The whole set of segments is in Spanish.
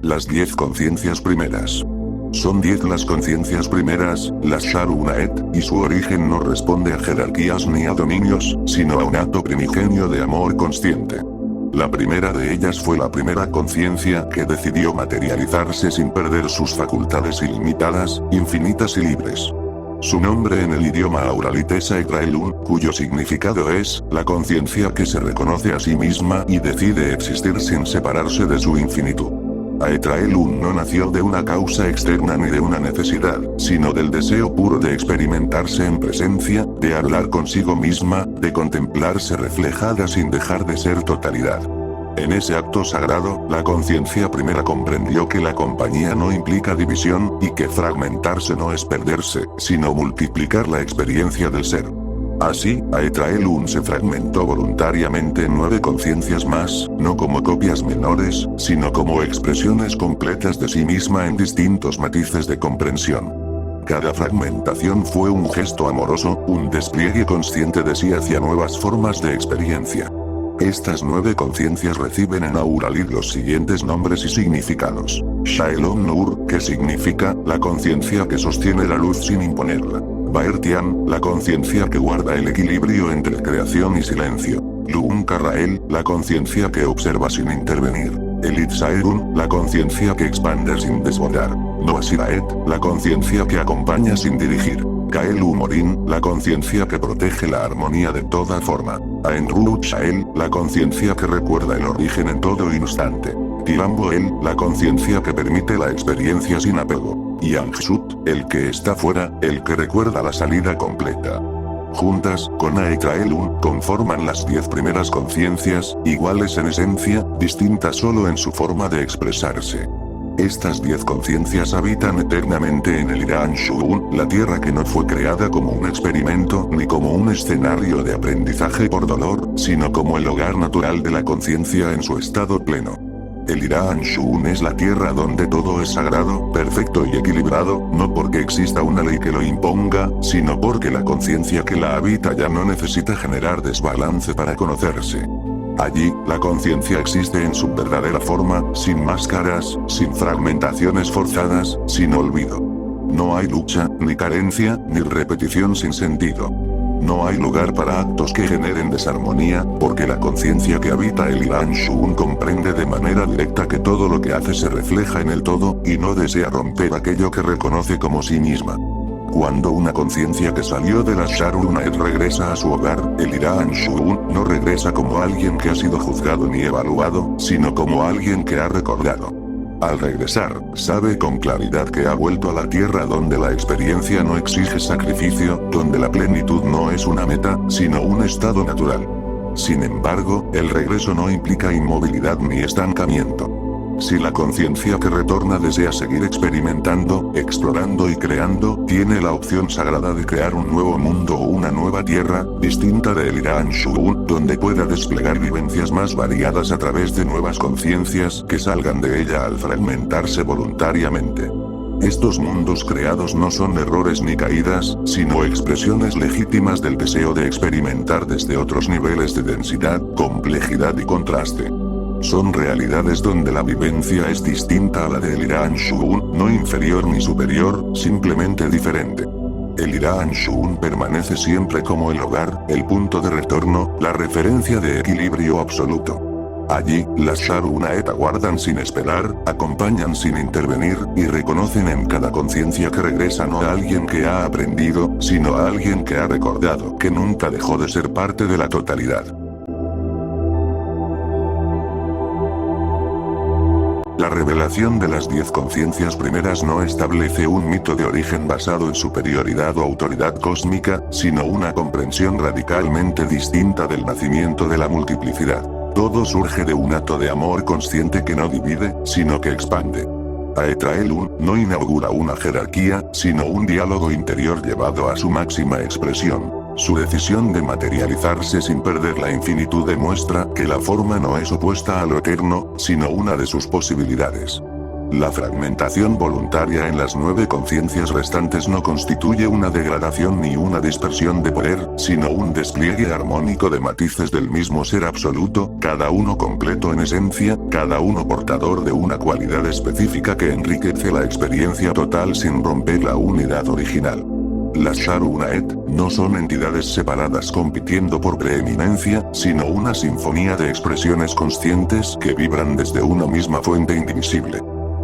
Las 10 conciencias primeras. Son 10 las conciencias primeras, las Sharunaet, y su origen no responde a jerarquías ni a dominios, sino a un acto primigenio de amor consciente. La primera de ellas fue la primera conciencia que decidió materializarse sin perder sus facultades ilimitadas, infinitas y libres. Su nombre en el idioma auralita es Aetraelun, cuyo significado es, la conciencia que se reconoce a sí misma y decide existir sin separarse de su infinitud. Aetraelun no nació de una causa externa ni de una necesidad, sino del deseo puro de experimentarse en presencia, de hablar consigo misma, de contemplarse reflejada sin dejar de ser totalidad. En ese acto sagrado, la conciencia primera comprendió que la compañía no implica división, y que fragmentarse no es perderse, sino multiplicar la experiencia del ser. Así, Aetraelun se fragmentó voluntariamente en 9 conciencias más, no como copias menores, sino como expresiones completas de sí misma en distintos matices de comprensión. Cada fragmentación fue un gesto amoroso, un despliegue consciente de sí hacia nuevas formas de experiencia. Estas 9 conciencias reciben en Auralit los siguientes nombres y significados. Shaelon Nur, que significa, la conciencia que sostiene la luz sin imponerla. Baertian, la conciencia que guarda el equilibrio entre creación y silencio. Luun Karrael, la conciencia que observa sin intervenir. Elitsaerun, la conciencia que expande sin desbordar. Noasiraet, la conciencia que acompaña sin dirigir. Kaelu Morin, la conciencia que protege la armonía de toda forma. Aenruut Shael, la conciencia que recuerda el origen en todo instante. Tiramboel, la conciencia que permite la experiencia sin apego. Y Angsut, el que está fuera, el que recuerda la salida completa. Juntas, con Aetraelun, conforman las 10 primeras conciencias, iguales en esencia, distintas solo en su forma de expresarse. Estas 10 conciencias habitan eternamente en el Irán Shuun, la tierra que no fue creada como un experimento ni como un escenario de aprendizaje por dolor, sino como el hogar natural de la conciencia en su estado pleno. El Irán Shuun es la tierra donde todo es sagrado, perfecto y equilibrado, no porque exista una ley que lo imponga, sino porque la conciencia que la habita ya no necesita generar desbalance para conocerse. Allí, la conciencia existe en su verdadera forma, sin máscaras, sin fragmentaciones forzadas, sin olvido. No hay lucha, ni carencia, ni repetición sin sentido. No hay lugar para actos que generen desarmonía, porque la conciencia que habita el Irán Shuun comprende de manera directa que todo lo que hace se refleja en el todo, y no desea romper aquello que reconoce como sí misma. Cuando una conciencia que salió de la Sharunaet regresa a su hogar, el Irán Shuun no regresa como alguien que ha sido juzgado ni evaluado, sino como alguien que ha recordado. Al regresar, sabe con claridad que ha vuelto a la tierra donde la experiencia no exige sacrificio, donde la plenitud no es una meta, sino un estado natural. Sin embargo, el regreso no implica inmovilidad ni estancamiento. Si la conciencia que retorna desea seguir experimentando, explorando y creando, tiene la opción sagrada de crear un nuevo mundo o una nueva tierra, distinta del Irán Shuun, donde pueda desplegar vivencias más variadas a través de nuevas conciencias que salgan de ella al fragmentarse voluntariamente. Estos mundos creados no son errores ni caídas, sino expresiones legítimas del deseo de experimentar desde otros niveles de densidad, complejidad y contraste. Son realidades donde la vivencia es distinta a la del Irán Shuun, no inferior ni superior, simplemente diferente. El Irán Shuun permanece siempre como el hogar, el punto de retorno, la referencia de equilibrio absoluto. Allí, las Sharunaet aguardan sin esperar, acompañan sin intervenir, y reconocen en cada conciencia que regresa no a alguien que ha aprendido, sino a alguien que ha recordado que nunca dejó de ser parte de la totalidad. La revelación de las 10 conciencias primeras no establece un mito de origen basado en superioridad o autoridad cósmica, sino una comprensión radicalmente distinta del nacimiento de la multiplicidad. Todo surge de un acto de amor consciente que no divide, sino que expande. Aetraelun no inaugura una jerarquía, sino un diálogo interior llevado a su máxima expresión. Su decisión de materializarse sin perder la infinitud demuestra que la forma no es opuesta a lo eterno, sino una de sus posibilidades. La fragmentación voluntaria en las 9 conciencias restantes no constituye una degradación ni una dispersión de poder, sino un despliegue armónico de matices del mismo ser absoluto, cada uno completo en esencia, cada uno portador de una cualidad específica que enriquece la experiencia total sin romper la unidad original. Las Sharu-Unaet no son entidades separadas compitiendo por preeminencia, sino una sinfonía de expresiones conscientes que vibran desde una misma fuente indivisible.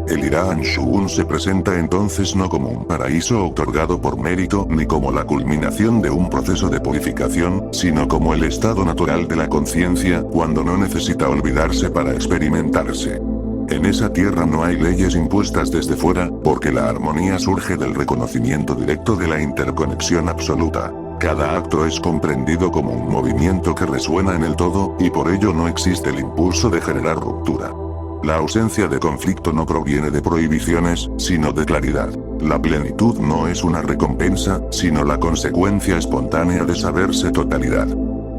El Irán Shuun se presenta entonces no como un paraíso otorgado por mérito ni como la culminación de un proceso de purificación, sino como el estado natural de la conciencia cuando no necesita olvidarse para experimentarse. En esa tierra no hay leyes impuestas desde fuera, porque la armonía surge del reconocimiento directo de la interconexión absoluta. Cada acto es comprendido como un movimiento que resuena en el todo, y por ello no existe el impulso de generar ruptura. La ausencia de conflicto no proviene de prohibiciones, sino de claridad. La plenitud no es una recompensa, sino la consecuencia espontánea de saberse totalidad.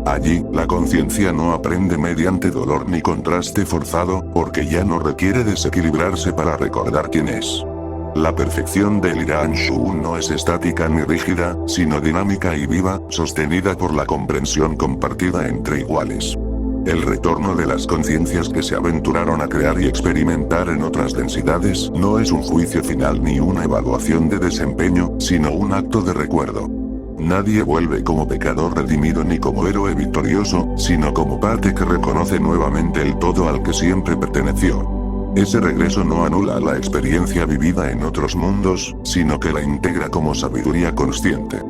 Allí, la conciencia no aprende mediante dolor ni contraste forzado, porque ya no requiere desequilibrarse para recordar quién es. La perfección del Irán Shuun no es estática ni rígida, sino dinámica y viva, sostenida por la comprensión compartida entre iguales. El retorno de las conciencias que se aventuraron a crear y experimentar en otras densidades no es un juicio final ni una evaluación de desempeño, sino un acto de recuerdo. Nadie vuelve como pecador redimido ni como héroe victorioso, sino como parte que reconoce nuevamente el todo al que siempre perteneció. Ese regreso no anula la experiencia vivida en otros mundos, sino que la integra como sabiduría consciente.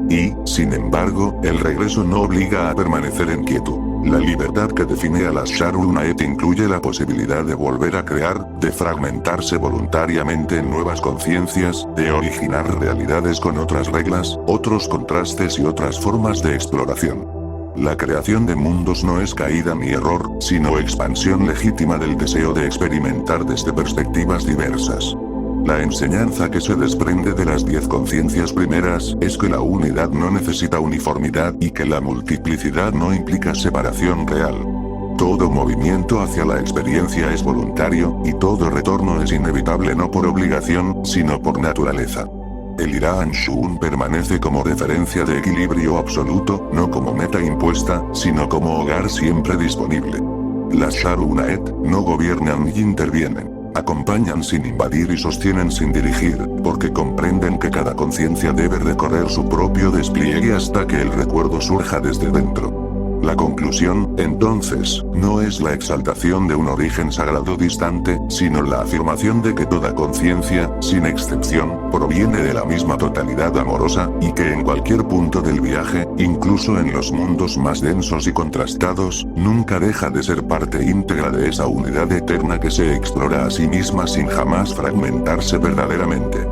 Y, sin embargo, el regreso no obliga a permanecer en quietud. La libertad que define a las Sharu-Unaet incluye la posibilidad de volver a crear, de fragmentarse voluntariamente en nuevas conciencias, de originar realidades con otras reglas, otros contrastes y otras formas de exploración. La creación de mundos no es caída ni error, sino expansión legítima del deseo de experimentar desde perspectivas diversas. La enseñanza que se desprende de las 10 conciencias primeras es que la unidad no necesita uniformidad y que la multiplicidad no implica separación real. Todo movimiento hacia la experiencia es voluntario, y todo retorno es inevitable no por obligación, sino por naturaleza. El Irán Shuun permanece como referencia de equilibrio absoluto, no como meta impuesta, sino como hogar siempre disponible. Las Sharu-Unaet no gobiernan ni intervienen. Acompañan sin invadir y sostienen sin dirigir, porque comprenden que cada conciencia debe recorrer su propio despliegue hasta que el recuerdo surja desde dentro. La conclusión, entonces, no es la exaltación de un origen sagrado distante, sino la afirmación de que toda conciencia, sin excepción, proviene de la misma totalidad amorosa, y que en cualquier punto del viaje, incluso en los mundos más densos y contrastados, nunca deja de ser parte íntegra de esa unidad eterna que se explora a sí misma sin jamás fragmentarse verdaderamente.